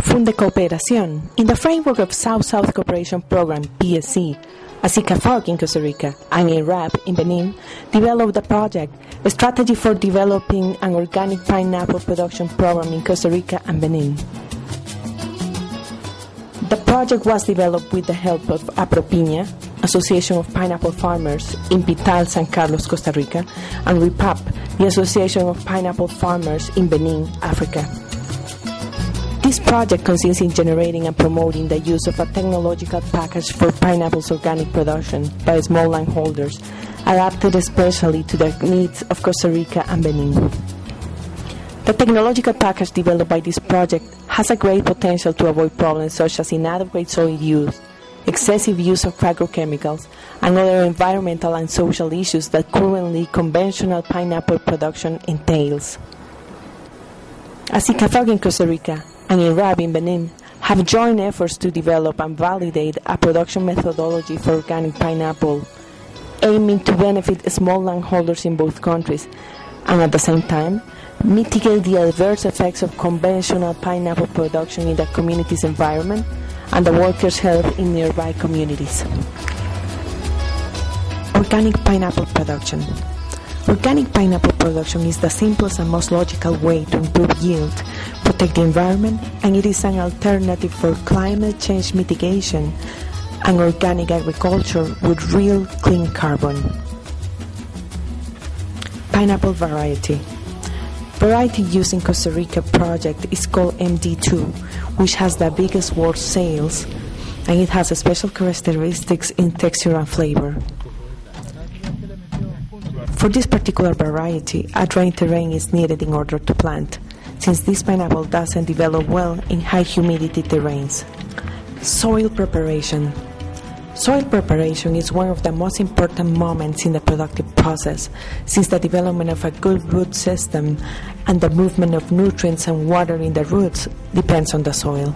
Funde Cooperación, in the framework of South-South Cooperation Program, PSC, ASICAFOC in Costa Rica and IRAP in Benin, developed the project, a strategy for developing an organic pineapple production program in Costa Rica and Benin. The project was developed with the help of Piña, Association of Pineapple Farmers in Pital, San Carlos, Costa Rica, and RIPAP, the Association of Pineapple Farmers in Benin, Africa. This project consists in generating and promoting the use of a technological package for pineapple's organic production by small landholders, adapted especially to the needs of Costa Rica and Benin. The technological package developed by this project has a great potential to avoid problems such as inadequate soil use, excessive use of agrochemicals, and other environmental and social issues that currently conventional pineapple production entails. ASICAFOC in Costa Rica and IRAP in Benin have joined efforts to develop and validate a production methodology for organic pineapple, aiming to benefit small landholders in both countries, and at the same time, mitigate the adverse effects of conventional pineapple production in the community's environment and the workers' health in nearby communities. Organic pineapple production. Organic pineapple production is the simplest and most logical way to improve yield, protect the environment, and it is an alternative for climate change mitigation and organic agriculture with real clean carbon. Pineapple variety. Variety used in Costa Rica project is called MD2, which has the biggest world sales, and it has special characteristics in texture and flavor. For this particular variety, a dry terrain is needed in order to plant, since this pineapple doesn't develop well in high humidity terrains. Soil preparation. Soil preparation is one of the most important moments in the productive process, since the development of a good root system and the movement of nutrients and water in the roots depends on the soil.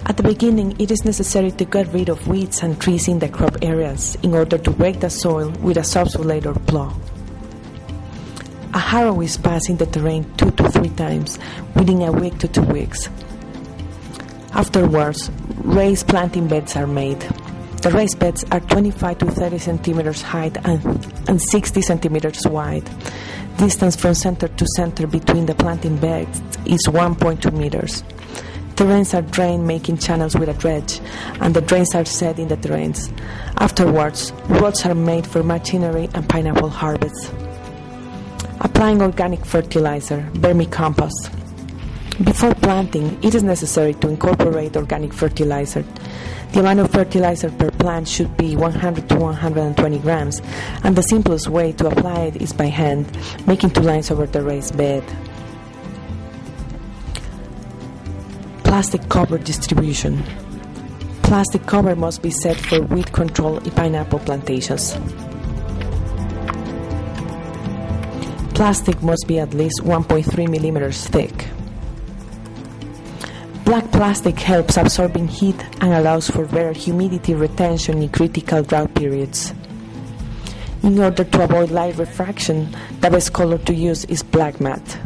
At the beginning, it is necessary to get rid of weeds and trees in the crop areas in order to break the soil with a subsoiler or plow. A harrow is passed in the terrain 2 to 3 times within a week to 2 weeks. Afterwards, raised planting beds are made. The raised beds are 25 to 30 centimeters height and 60 centimeters wide. Distance from center to center between the planting beds is 1.2 meters. Terrains are drained, making channels with a dredge, and the drains are set in the terrains. Afterwards, roads are made for machinery and pineapple harvest. Applying organic fertilizer, vermicompost. Before planting, it is necessary to incorporate organic fertilizer. The amount of fertilizer per plant should be 100 to 120 grams, and the simplest way to apply it is by hand, making 2 lines over the raised bed. Plastic cover distribution. Plastic cover must be set for weed control in pineapple plantations. Plastic must be at least 1.3 millimeters thick. Black plastic helps absorbing heat and allows for better humidity retention in critical drought periods. In order to avoid light refraction, the best color to use is black matte.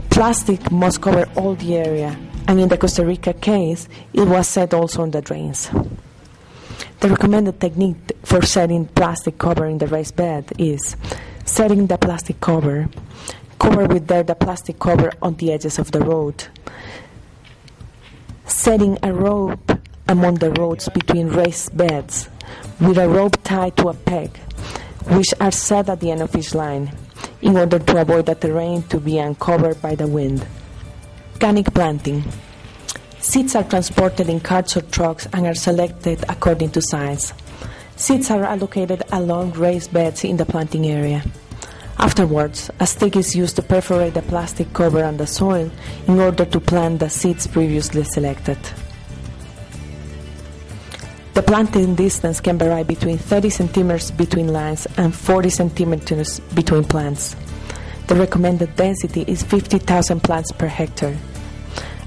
Plastic must cover all the area, and in the Costa Rica case, it was set also on the drains. The recommended technique for setting plastic cover in the raised bed is setting the plastic cover with the plastic cover on the edges of the road, setting a rope among the roads between raised beds with a rope tied to a peg, which are set at the end of each line, in order to avoid the terrain to be uncovered by the wind. Organic planting. Seeds are transported in carts or trucks and are selected according to size. Seeds are allocated along raised beds in the planting area. Afterwards, a stick is used to perforate the plastic cover on the soil in order to plant the seeds previously selected. The planting distance can vary between 30 centimeters between lines and 40 centimeters between plants. The recommended density is 50,000 plants per hectare.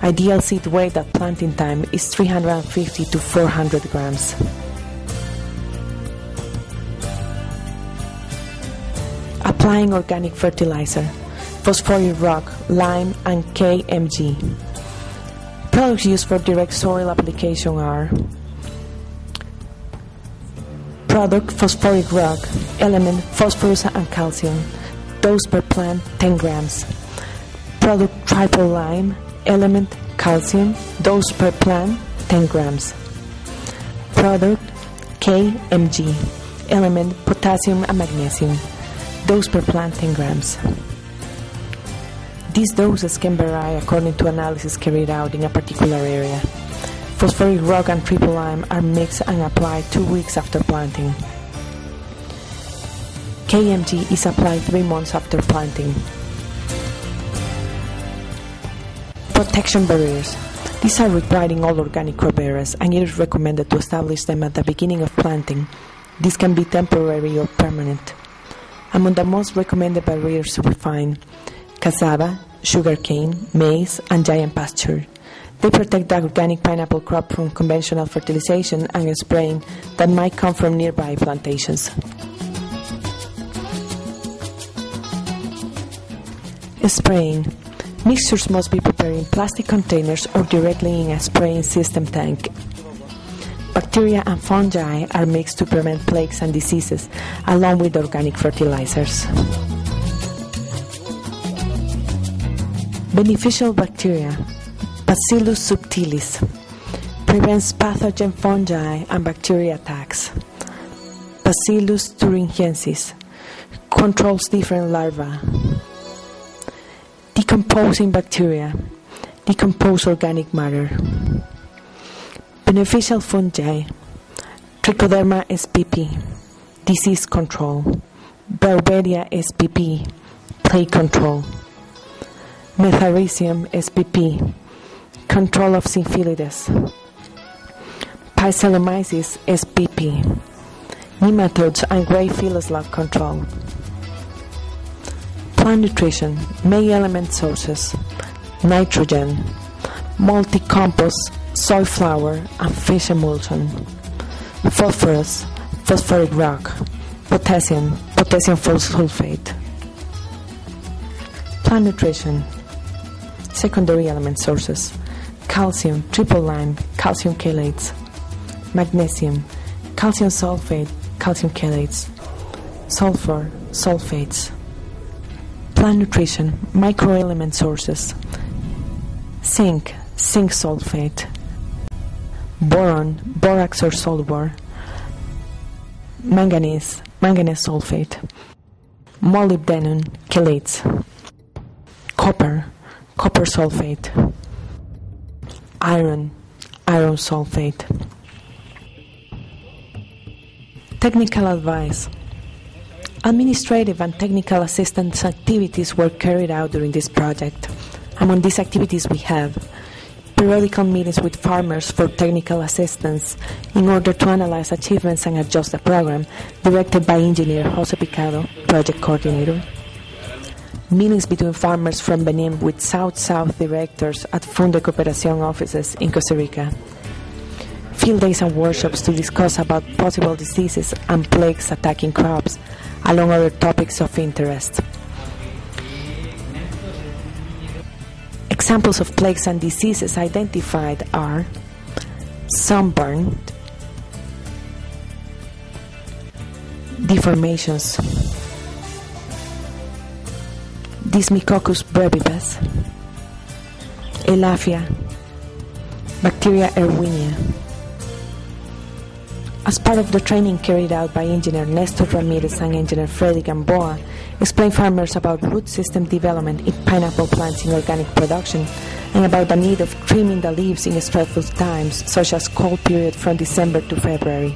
Ideal seed weight at planting time is 350 to 400 grams. Applying organic fertilizer, phosphoric rock, lime, and KMG. Products used for direct soil application are product phosphoric rock, element phosphorus and calcium, dose per plant 10 grams. Product triple lime, element calcium, dose per plant 10 grams. Product KMG, element potassium and magnesium, dose per plant 10 grams. These doses can vary according to analysis carried out in a particular area. Phosphoric rock and triple lime are mixed and applied 2 weeks after planting. KMG is applied 3 months after planting. Protection barriers. These are required in all organic crop areas, and it is recommended to establish them at the beginning of planting. These can be temporary or permanent. Among the most recommended barriers we find cassava, sugarcane, maize, and giant pasture. They protect the organic pineapple crop from conventional fertilization and spraying that might come from nearby plantations. Spraying. Mixtures must be prepared in plastic containers or directly in a spraying system tank. Bacteria and fungi are mixed to prevent plagues and diseases, along with organic fertilizers. Beneficial bacteria. Bacillus subtilis prevents pathogen fungi and bacteria attacks. Bacillus thuringiensis controls different larvae. Decomposing bacteria decompose organic matter. Beneficial fungi. Trichoderma spp disease control. Beauveria spp plague control. Metharrhizium spp control of Syphilis. Physanomyces spp nematodes and gray phylloslug control. Plant nutrition, main element sources, nitrogen, multi-compost, soy flour, and fish emulsion, phosphorus, phosphoric rock, potassium, potassium sulfate. Plant nutrition, secondary element sources, calcium, triple lime, calcium chelates, magnesium, calcium sulfate, calcium chelates, sulfur, sulfates. Plant nutrition, microelement sources, zinc, zinc sulfate, boron, borax or sulfur, manganese, manganese sulfate, molybdenum chelates, copper, copper sulfate, iron, iron sulfate. Technical advice. Administrative and technical assistance activities were carried out during this project. Among these activities we have periodical meetings with farmers for technical assistance in order to analyze achievements and adjust the program, directed by engineer Jose Picado, project coordinator. Meetings between farmers from Benin with South-South directors at Funde Cooperación offices in Costa Rica. Field days and workshops to discuss about possible diseases and plagues attacking crops, along other topics of interest. Examples of plagues and diseases identified are sunburn, deformations, Dismicoccus brevibus, Elaphia, Bacteria erwinia. As part of the training carried out by Engineer Nestor Ramirez and Engineer Freddy Gamboa, explained farmers about root system development in pineapple plants in organic production and about the need of trimming the leaves in stressful times, such as cold period from December to February.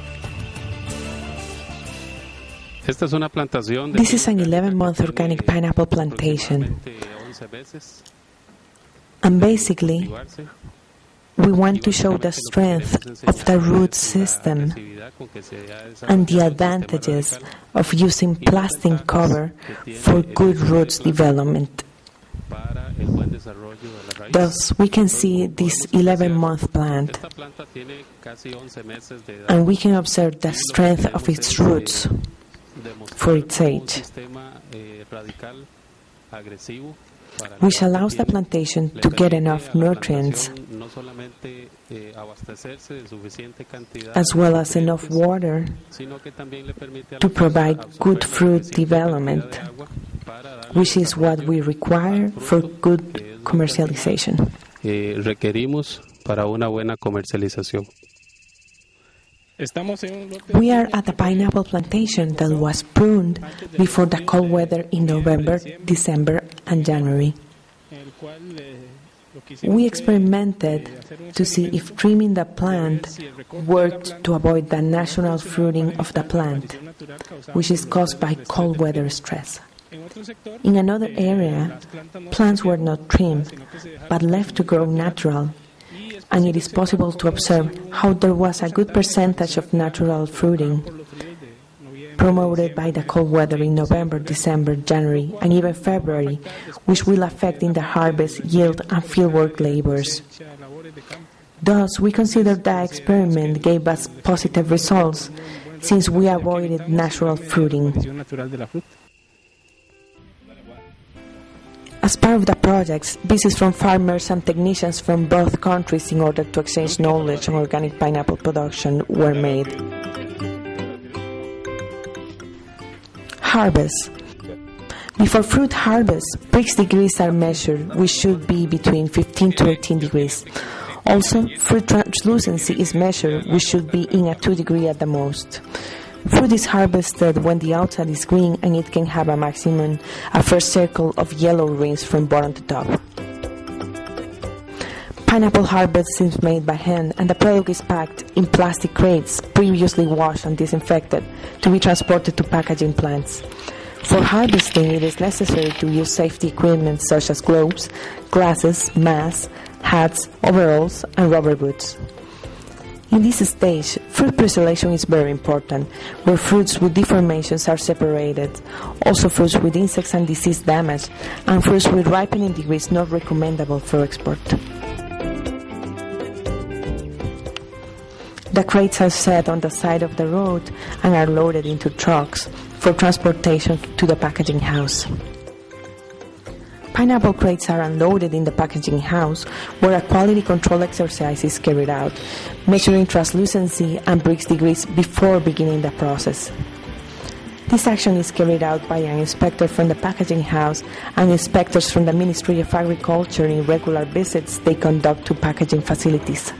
This is an 11-month organic pineapple plantation. And basically, we want to show the strength of the root system and the advantages of using plastic cover for good roots development. Thus, we can see this 11-month plant, and we can observe the strength of its roots for its age, which allows the plantation to get enough nutrients as well as enough water to provide good fruit development, which is what we require for good commercialization. Requerimos para una buena comercialización. We are at a pineapple plantation that was pruned before the cold weather in November, December, and January. We experimented to see if trimming the plant worked to avoid the natural fruiting of the plant, which is caused by cold weather stress. In another area, plants were not trimmed, but left to grow natural, and it is possible to observe how there was a good percentage of natural fruiting promoted by the cold weather in November, December, January, and even February, which will affect in the harvest, yield, and fieldwork labors. Thus, we consider the experiment gave us positive results since we avoided natural fruiting. As part of the projects, visits from farmers and technicians from both countries in order to exchange knowledge on organic pineapple production were made. Harvest. Before fruit harvest, Brix degrees are measured, which should be between 15 to 18 degrees. Also, fruit translucency is measured, which should be in a 2 degree at the most. Fruit is harvested when the outside is green and it can have a first circle of yellow rings from bottom to top. Pineapple harvest is made by hand and the product is packed in plastic crates previously washed and disinfected to be transported to packaging plants. For harvesting, it is necessary to use safety equipment such as gloves, glasses, masks, hats, overalls, and rubber boots. In this stage, fruit preservation is very important, where fruits with deformations are separated, also fruits with insects and disease damage, and fruits with ripening degrees not recommendable for export. The crates are set on the side of the road and are loaded into trucks for transportation to the packaging house. Pineapple crates are unloaded in the packaging house, where a quality control exercise is carried out, measuring translucency and Brix degrees before beginning the process. This action is carried out by an inspector from the packaging house and inspectors from the Ministry of Agriculture in regular visits they conduct to packaging facilities.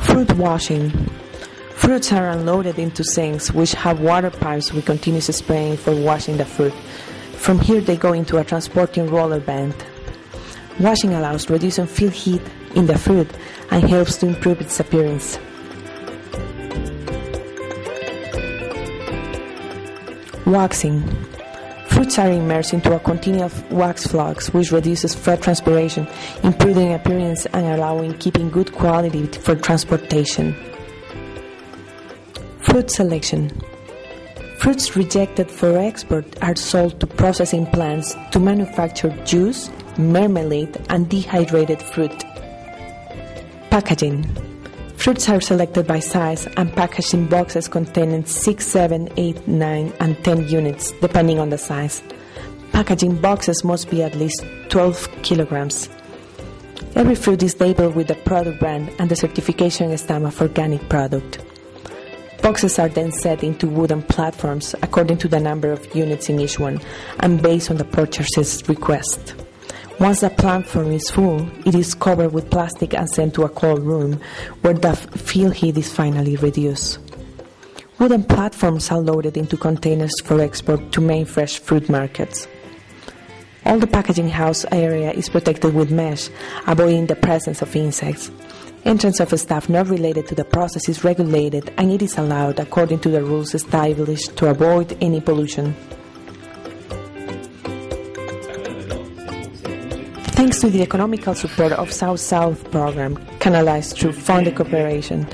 Fruit washing. Fruits are unloaded into sinks which have water pipes with continuous spraying for washing the fruit. From here they go into a transporting roller band. Washing allows reducing field heat in the fruit and helps to improve its appearance. Waxing. Fruits are immersed into a continual wax flux which reduces fat transpiration, improving appearance and allowing keeping good quality for transportation. Fruit selection. Fruits rejected for export are sold to processing plants to manufacture juice, marmalade, and dehydrated fruit. Packaging. Fruits are selected by size and packaged in boxes containing 6, 7, 8, 9, and 10 units, depending on the size. Packaging boxes must be at least 12 kilograms. Every fruit is labeled with the product brand and the certification stamp of organic product. Boxes are then set into wooden platforms according to the number of units in each one and based on the purchaser's request. Once the platform is full, it is covered with plastic and sent to a cold room where the field heat is finally reduced. Wooden platforms are loaded into containers for export to main fresh fruit markets. All the packaging house area is protected with mesh, avoiding the presence of insects. Entrance of staff not related to the process is regulated and it is allowed according to the rules established to avoid any pollution. Thanks to the economical support of South-South program, canalized through Fund Cooperation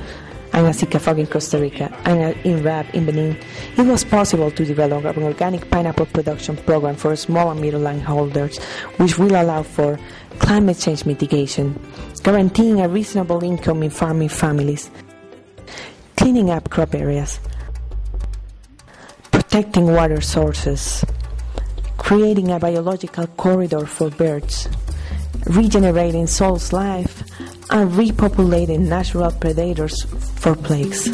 and ASICAFOG in Costa Rica and INRAB in Benin, it was possible to develop an organic pineapple production program for small and middle landholders, which will allow for climate change mitigation, guaranteeing a reasonable income in farming families, cleaning up crop areas, protecting water sources, creating a biological corridor for birds, regenerating soil's life, and repopulating natural predators for plagues.